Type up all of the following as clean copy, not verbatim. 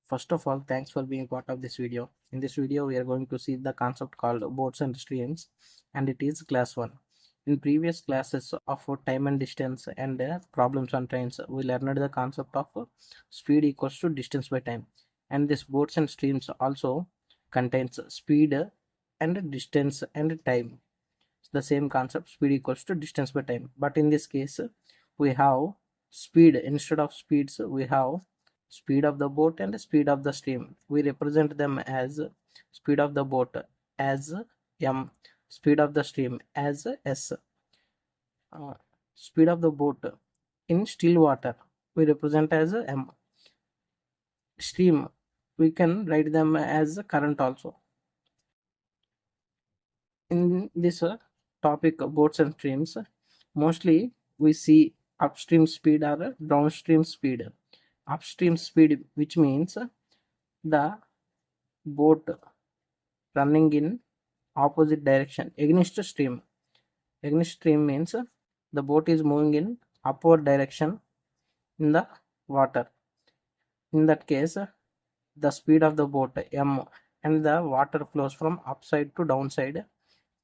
First of all, thanks for being part of this video. In this video, we are going to see the concept called boats and streams, and it is class 1. In previous classes of time and distance and problems on trains, we learned the concept of speed equals to distance by time. And this boats and streams also contains speed and distance and time. The same concept, speed equals to distance by time. But in this case, we have speed instead of speeds. We have speed of the boat and speed of the stream. We represent them as speed of the boat as m, speed of the stream as s. Speed of the boat in still water we represent as m. Stream we can write them as current also. In this topic boats and streams, mostly we see upstream speed or downstream speed. Upstream speed, which means the boat running in opposite direction against stream. Against stream means the boat is moving in upward direction in the water. In that case, the speed of the boat m, and the water flows from upside to downside,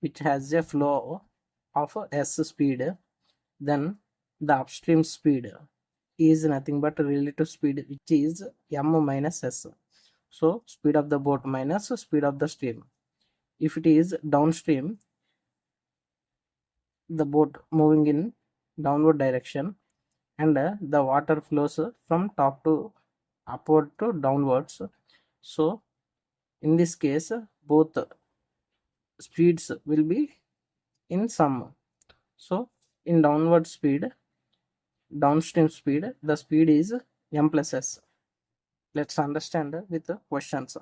which has a flow of s speed. Then the upstream speed is nothing but relative speed, which is m minus s. So speed of the boat minus speed of the stream. If it is downstream, the boat moving in downward direction, and the water flows from top to upward to downwards. So in this case, both speeds will be in sum. So in downward speed, downstream speed, the speed is m plus s. Let's understand with the questions.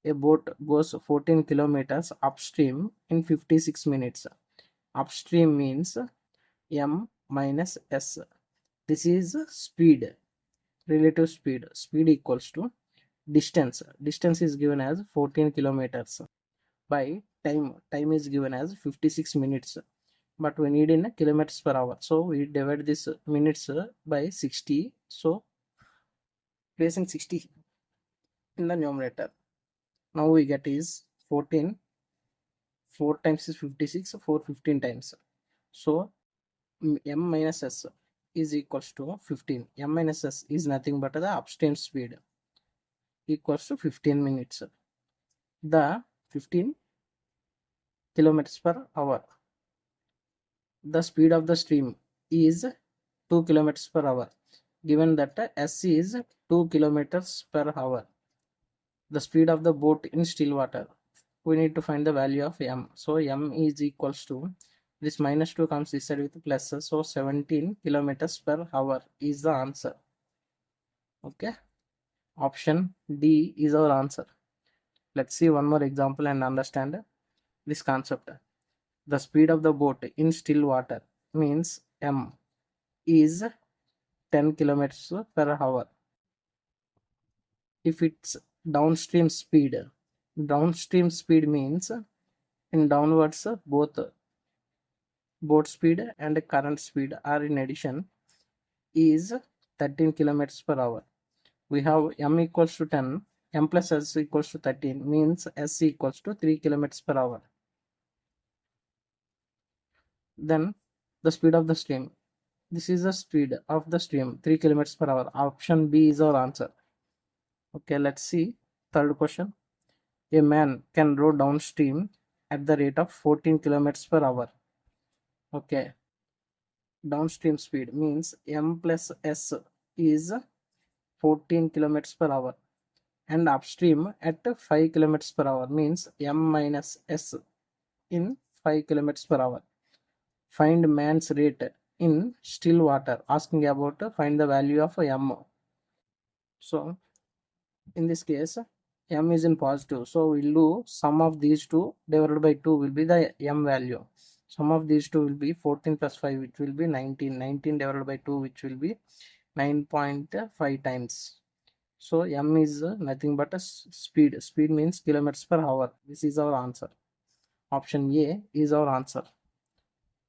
A boat goes 14 kilometers upstream in 56 minutes. Upstream means m minus s. This is speed, relative speed. Speed equals to distance. Distance is given as 14 kilometers by time. Time is given as 56 minutes, but we need in kilometers per hour. So we divide this minutes by 60. So placing 60 in the numerator. Now we get is 14. 4 times is 56. 4 15 times. So m minus s is equals to 15. M minus s is nothing but the upstream speed, equals to 15 minutes. The 15 kilometers per hour. The speed of the stream is 2 kilometers per hour. Given that s is 2 kilometers per hour. The speed of the boat in still water. We need to find the value of m. So m is equals to, this minus 2 comes this side with plus, so 17 kilometers per hour is the answer. Okay, option D is our answer. Let's see one more example and understand this concept. The speed of the boat in still water means m is 10 kilometers per hour. If it's downstream speed means in downwards both boat speed and current speed are in addition is 13 kilometers per hour. We have m equals to 10, m plus s equals to 13 means s equals to 3 kilometers per hour. Then the speed of the stream. This is the speed of the stream, 3 kilometers per hour. Option B is our answer. Okay, let's see third question. A man can row downstream at the rate of 14 kilometers per hour. Okay, downstream speed means m plus s is 14 kilometers per hour, and upstream at 5 kilometers per hour means m minus s in 5 kilometers per hour. Find man's rate in still water. Asking about find the value of m. So in this case, m is in positive, so we'll do sum of these two divided by 2 will be the m value. Sum of these two will be 14 plus 5, which will be 19. 19 divided by 2, which will be 9.5 times. So m is nothing but a speed. Speed means kilometers per hour. This is our answer. Option A is our answer.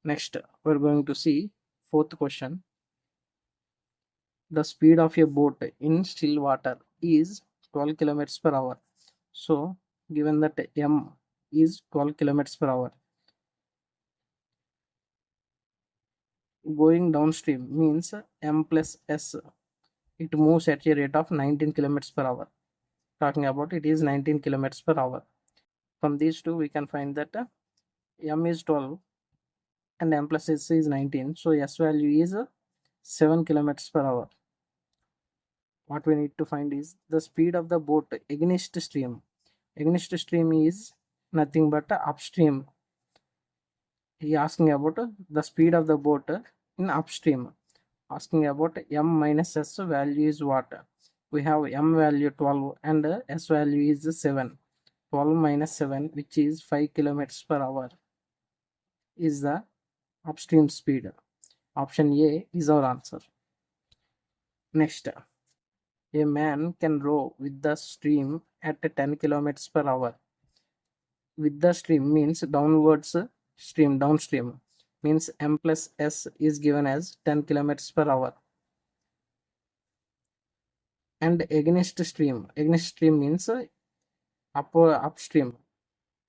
Next, we're going to see fourth question. The speed of a boat in still water is 12 kilometers per hour. So given that m is 12 kilometers per hour, going downstream means m plus s, it moves at a rate of 19 kilometers per hour. Talking about it is 19 kilometers per hour. From these two we can find that m is 12 and m plus s is 19, so s value is 7 kilometers per hour. What we need to find is the speed of the boat against stream. Against stream is nothing but upstream. He asking about the speed of the boat in upstream. Asking about m minus s value is what? We have m value 12 and s value is 7. 12 minus 7, which is 5 kilometers per hour, is the upstream speed. Option A is our answer. Next, a man can row with the stream at 10 kilometers per hour. With the stream means downwards stream, downstream means m plus s is given as 10 kilometers per hour. And against stream means upstream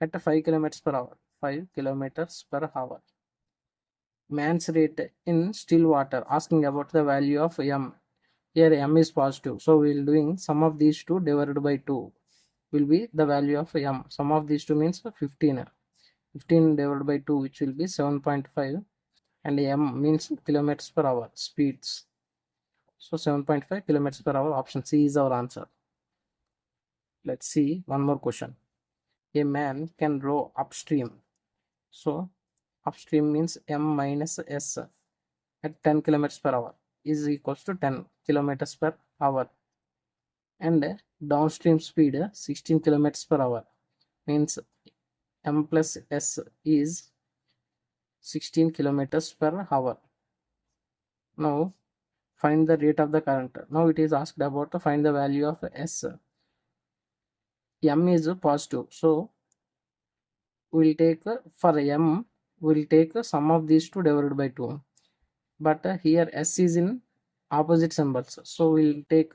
at 5 kilometers per hour. 5 kilometers per hour. Man's rate in still water, asking about the value of m. Here m is positive, so we will doing sum of these two divided by 2 will be the value of m. Sum of these two means 15. 15 divided by 2, which will be 7.5, and m means kilometers per hour speeds. So 7.5 kilometers per hour. Option C is our answer. Let's see one more question. A man can row upstream. So upstream means m minus s at 10 kilometers per hour is equals to 10 kilometers per hour, and downstream speed 16 kilometers per hour means m plus s is 16 kilometers per hour. Now find the rate of the current. Now it is asked about to find the value of s. M is positive, so we'll take for m we'll take sum of these two divided by 2, but here s is in opposite symbols, so we'll take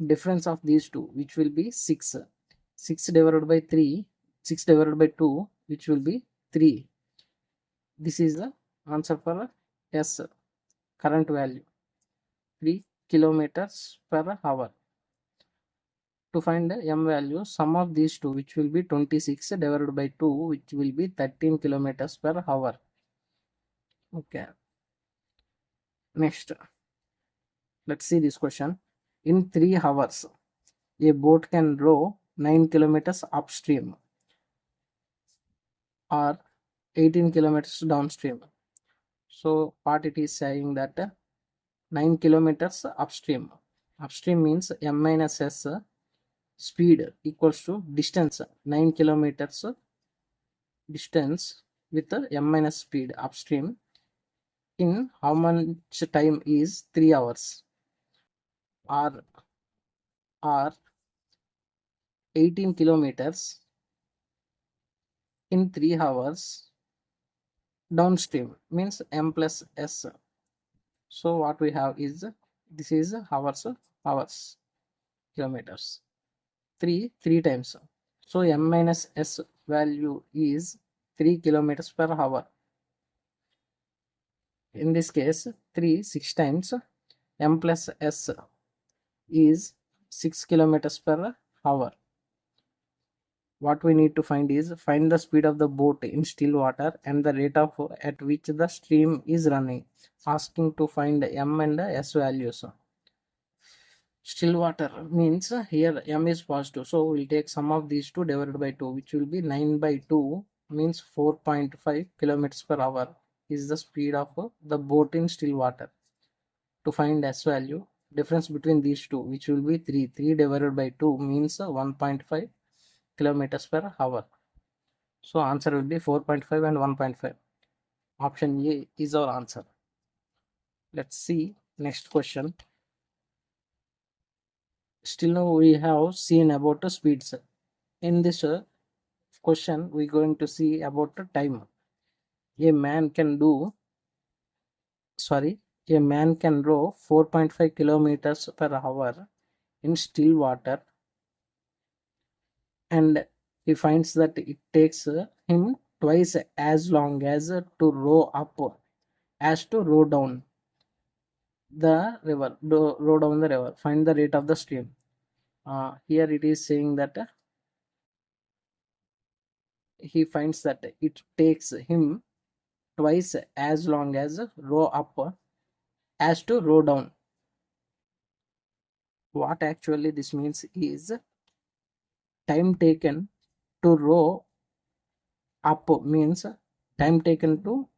difference of these two, which will be 6. 6 divided by 3, 6 divided by 2, which will be 3. This is the answer for s current value, 3 kilometers per hour. To find the m value, sum of these two, which will be 26 divided by 2, which will be 13 kilometers per hour. Okay. Next, let's see this question. In 3 hours, a boat can row 9 kilometers upstream or 18 kilometers downstream. So what it is saying that 9 kilometers upstream. Upstream means m minus s speed equals to distance, 9 kilometers distance with m minus speed upstream in how much time is 3 hours, or 18 kilometers in 3 hours downstream means m plus s. So what we have is this is hours kilometers, 3 times, so m minus s value is 3 kilometers per hour. In this case 3 6 times m plus s is 6 kilometers per hour. What we need to find is find the speed of the boat in still water and the rate of at which the stream is running, asking to find m and s values. Still water means here m is positive, so we'll take sum of these two divided by 2, which will be 9 by 2 means 4.5 kilometers per hour is the speed of the boat in still water. To find s value, difference between these two, which will be 3 divided by 2 means 1.5 kilometers per hour. So answer will be 4.5 and 1.5. Option A is our answer. Let's see next question. Still now we have seen about the speeds. In this question we going to see about the time. A man can row 4.5 kilometers per hour in still water, and he finds that it takes him twice as long as to row up as to row down the river. Row down the river. Find the rate of the stream. Here it is saying that he finds that it takes him twice as long as row up as to row down. What actually this means is time taken to row up means time taken to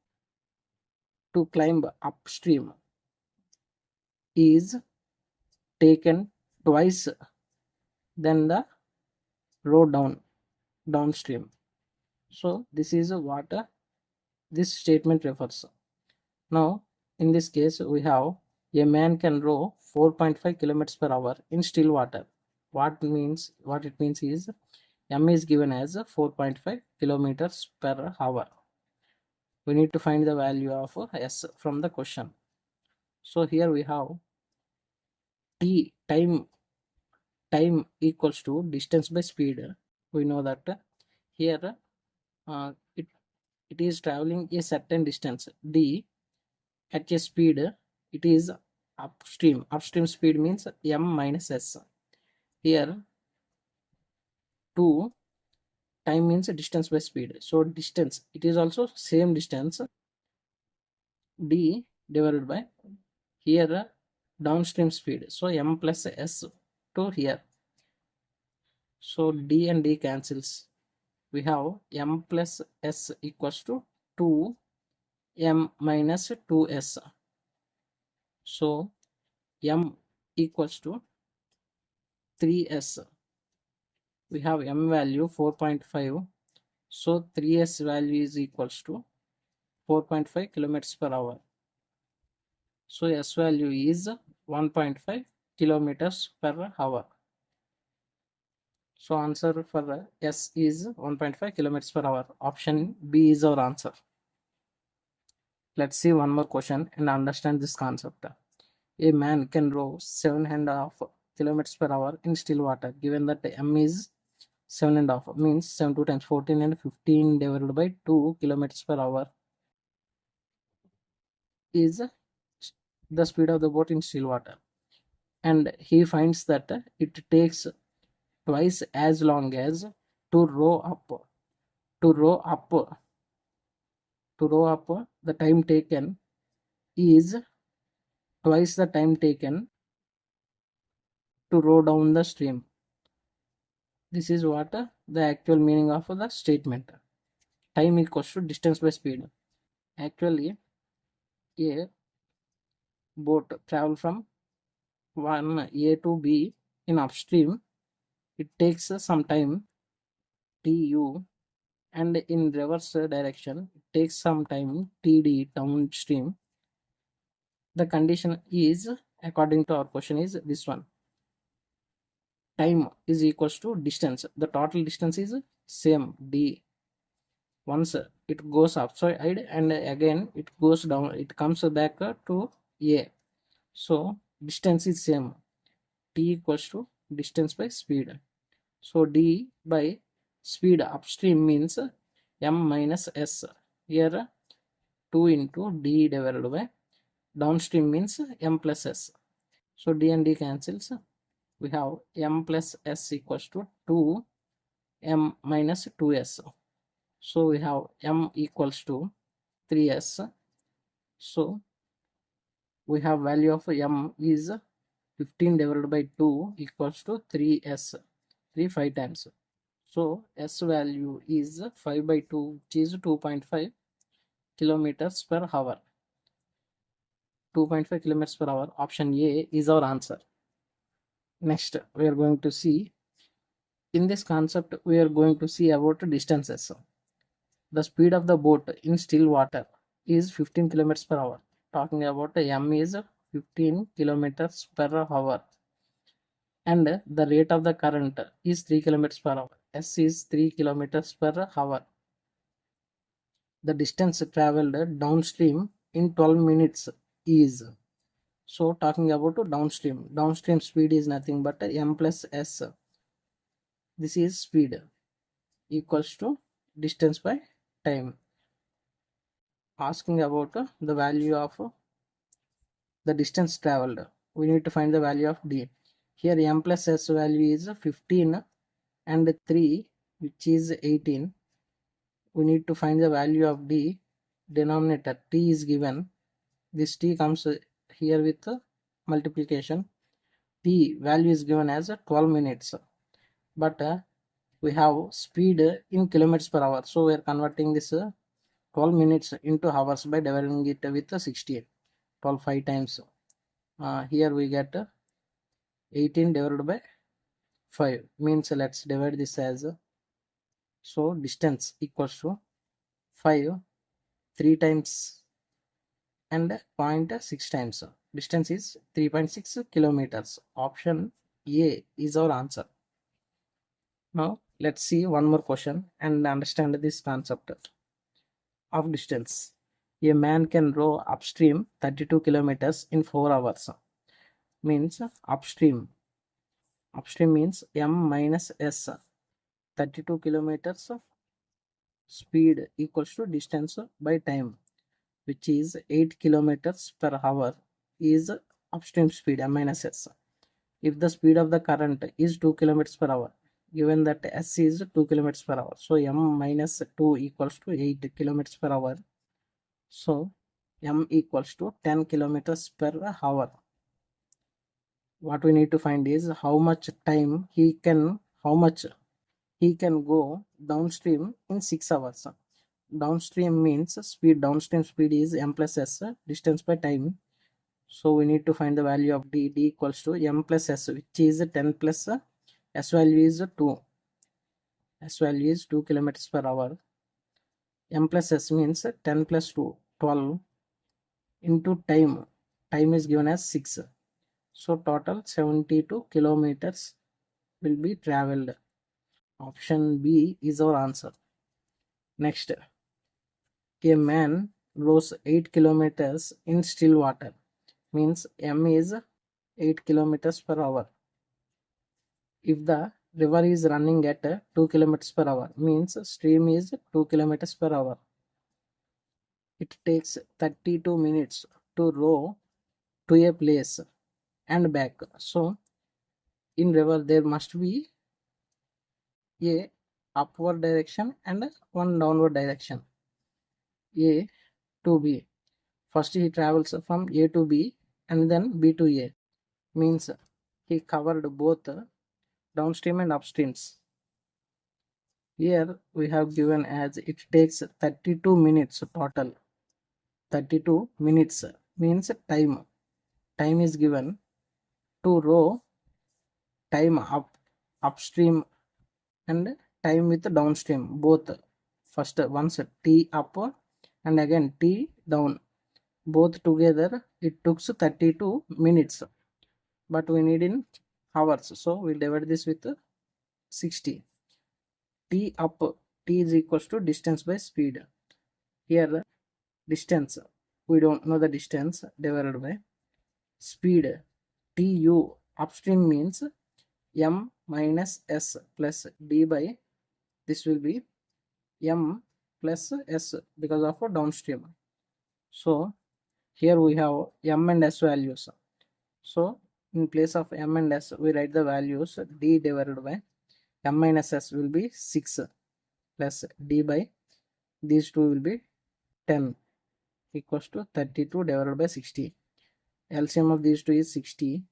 climb upstream is taken twice than the row downstream. So this is what this statement refers. Now in this case we have a man can row 4.5 kilometers per hour in still water. What it means is m is given as 4.5 kilometers per hour. We need to find the value of s from the question. So here we have t time equals to distance by speed. We know that here uh, it it is traveling a certain distance d at a speed, it is upstream speed means m minus s. Here 2 time means distance by speed, so distance it is also same distance d divided by here downstream speed, so m plus s to here. So d and d cancels. We have m plus s equals to 2 m minus 2s. So m equals to 3s. We have m value 4.5, so 3s value is equals to 4.5 kilometers per hour. So s value is 1.5 kilometers per hour. So answer for s is 1.5 kilometers per hour. Option B is our answer. Let's see one more question and understand this concept. A man can row 7.5 kilometers per hour in still water. Given that m is 7.5 means 7 2 times 14 and 15 divided by 2 kilometers per hour is the speed of the boat in still water, and he finds that it takes twice as long as to row up to row up the time taken is twice the time taken to row down the stream. This is what the actual meaning of the statement. Time equals to distance by speed. Actually a boat travel from one A to B in upstream, it takes some time tu, and in reverse direction it takes some time td downstream. The condition is, according to our question, is this one: time is equals to distance, the total distance is same d. Once it goes upside and again it goes down, it comes back to a, so distance is same, t equals to distance by speed. So d by speed upstream means m minus s. Here 2 into d divided by downstream means m plus s. So d and d cancels. We have m plus s equals to 2 m minus 2s. So we have m equals to 3s. So we have value of m is 15 divided by 2 equals to 3s. 3 5 times. So s value is 5 by 2, which is 2.5 kilometers per hour. 2.5 kilometers per hour. Option A is our answer. Next, we are going to see, in this concept, we are going to see about distances. The speed of the boat in still water is 15 kilometers per hour. Talking about m is 15 kilometers per hour. And the rate of the current is 3 kilometers per hour. S is 3 kilometers per hour. The distance traveled downstream in 12 minutes is, So talking about downstream speed is nothing but m plus s. This is speed equals to distance by time. Asking about the value of the distance traveled, we need to find the value of d. Here m plus s value is 15 and 3, which is 18. We need to find the value of d. Denominator t is given. This t comes here with multiplication. T value is given as 12 minutes, but we have speed in kilometers per hour, so we are converting this 12 minutes into hours by dividing it with 16. 12 5 times. Here we get 18 divided by 5, means let's divide this as so distance equals to 5 3 times and 0.6 times. Distance is 3.6 kilometers. Option A is our answer. Now let's see one more question and understand this concept of distance. A man can row upstream 32 kilometers in 4 hours. Means upstream means m minus s. 32 kilometers speed equals to distance by time, which is 8 kilometers per hour is upstream speed m minus s. If the speed of the current is 2 kilometers per hour, given that s is 2 kilometers per hour, so m minus 2 equals to 8 kilometers per hour. So m equals to 10 kilometers per hour. What we need to find is how much he can go downstream in 6 hours. Downstream means speed. Downstream speed is m plus s, distance by time. So we need to find the value of d. D equals to m plus s, which is 10 plus s value is 2. S value is 2 kilometers per hour. M plus s means 10 plus 2, 12 into time. Time is given as 6. So total 72 kilometers will be traveled. Option B is our answer. Next, a man rows 8 kilometers in still water. Means m is 8 kilometers per hour. If the river is running at 2 kilometers per hour, means stream is 2 kilometers per hour. It takes 32 minutes to row to a place and back. So in river there must be a upward direction and one downward direction. A to B. First he travels from A to B and then B to A. Means he covered both downstream and upstreams. Here we have given as it takes 32 minutes total. 32 minutes means time. Time is given to row time upstream and time with downstream both. First once t up and again t down, both together it took 32 minutes, but we need in hours, so we'll divide this with 60. T up, t is equals to distance by speed. Here distance, we don't know the distance, divided by speed. Tu upstream means m minus s plus d by this will be m plus s because of downstream. So here we have m and s values. So in place of m and s we write the values d divided by m minus s will be 6 plus d by these two will be 10 equals to 32 divided by 60. LCM of these two is 60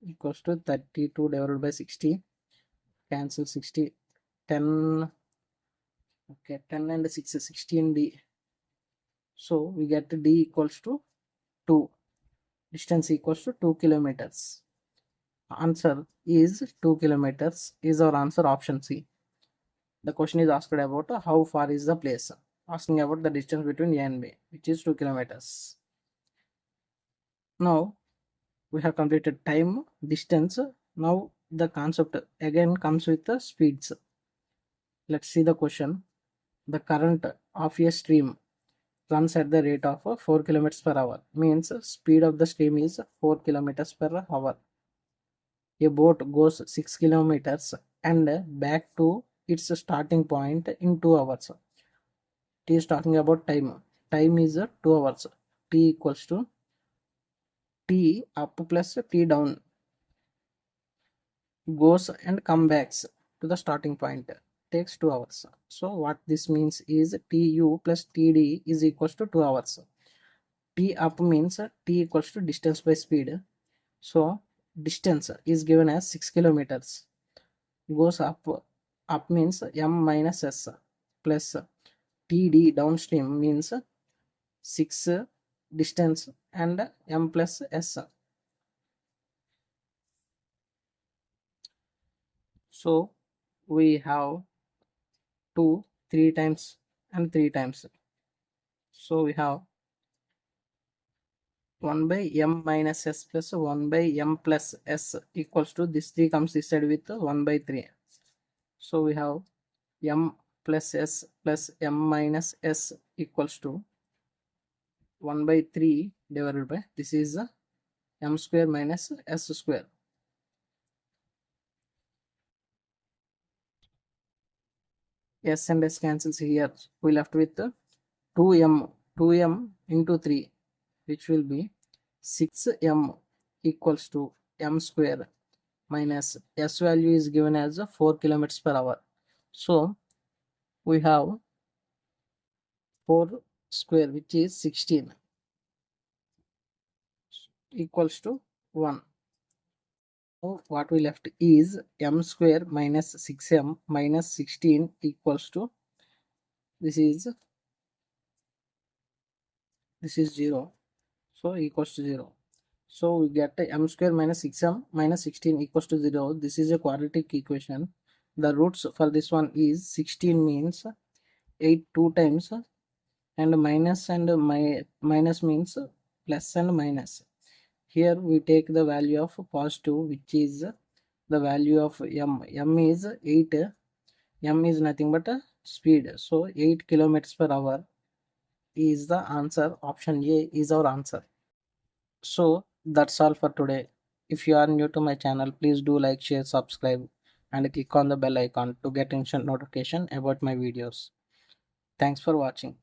equals to 32 divided by 60. Cancel 60. 10. Okay, 10 and 6 is 16d. So we get d equals to 2. Distance equals to 2 kilometers. Answer is 2 kilometers is our answer, option C. The question is asked about how far is the place. Asking about the distance between A and B, which is 2 kilometers. Now we have completed time, distance. Now the concept again comes with the speeds. Let's see the question. The current of a stream runs at the rate of 4 kilometers per hour, means speed of the stream is 4 kilometers per hour. A boat goes 6 kilometers and back to its starting point in 2 hours. T is talking about time. Time is 2 hours. T equals to T up plus T down, goes and come backs to the starting point, takes 2 hours. So what this means is Tu plus Td is equals to 2 hours. T up means T equals to distance by speed. So distance is given as 6 kilometers. Goes up means m minus s plus Td downstream means 6 distance and m plus s. So we have 2 3 times and 3 times. So we have 1 by m minus s plus 1 by m plus s equals to this 3 comes this side with 1 by 3. So we have m plus s plus m minus s equals to 1 by 3 divided by this is m square minus s square. S and s cancels here. We left with 2m into 3, which will be 6m equals to m square minus s value is given as 4 kilometers per hour. So we have 4 square, which is 16, equals to 1. So what we left is m square minus 6m minus 16 equals to this is 0. So equals to 0. So we get m square minus 6m minus 16 equals to 0. This is a quadratic equation. The roots for this one is 16 means 8 2 times, and minus means plus and minus. Here we take the value of positive, which is the value of m. M is 8. M is nothing but a speed. So 8 kilometers per hour is the answer. Option A is our answer. So that's all for today. If you are new to my channel, please do like, share, subscribe, and click on the bell icon to get instant notification about my videos. Thanks for watching.